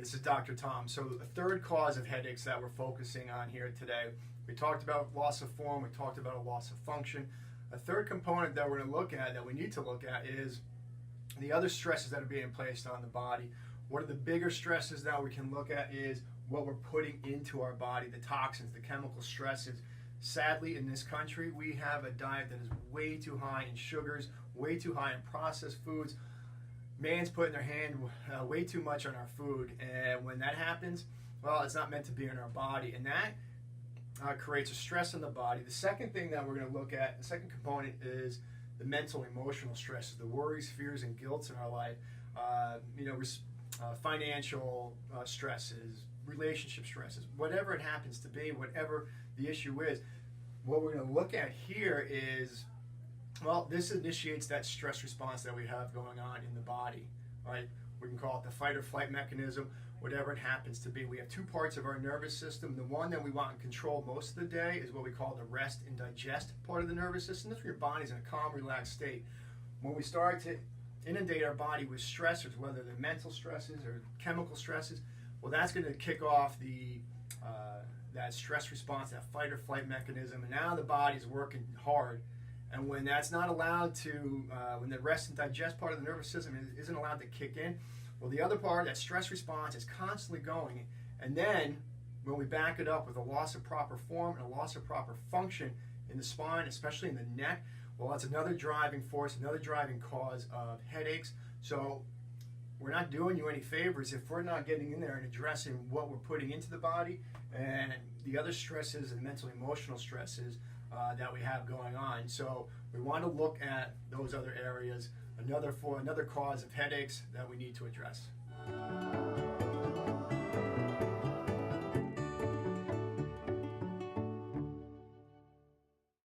this is Dr. Tom. So the third cause of headaches that we're focusing on here today, we talked about loss of form, we talked about a loss of function. A third component that we're going to look at, that we need to look at, is the other stresses that are being placed on the body. One of the bigger stresses that we can look at is what we're putting into our body, the toxins, the chemical stresses. Sadly, in this country, we have a diet that is way too high in sugars, way too high in processed foods. Man's putting their hand way too much on our food, and when that happens, well, it's not meant to be in our body, and that creates a stress in the body. The second thing that we're going to look at, the second component, is the mental, emotional stresses, the worries, fears, and guilts in our life. Financial stresses, relationship stresses, whatever it happens to be, whatever the issue is. What we're going to look at here is, well, this initiates that stress response that we have going on in the body, right? We can call it the fight or flight mechanism, whatever it happens to be. We have two parts of our nervous system. The one that we want to control most of the day is what we call the rest and digest part of the nervous system. That's where your body's in a calm, relaxed state. When we start to inundate our body with stressors, whether they're mental stresses or chemical stresses, well, that's going to kick off that stress response, that fight or flight mechanism, and now the body's working hard. And when that's not allowed to, when the rest and digest part of the nervous system isn't allowed to kick in, well, the other part, that stress response, is constantly going. And then when we back it up with a loss of proper form and a loss of proper function in the spine, especially in the neck, well, that's another driving force, another driving cause of headaches. So we're not doing you any favors if we're not getting in there and addressing what we're putting into the body and the other stresses and mental, emotional stresses that we have going on. So we want to look at those other areas, another cause of headaches that we need to address.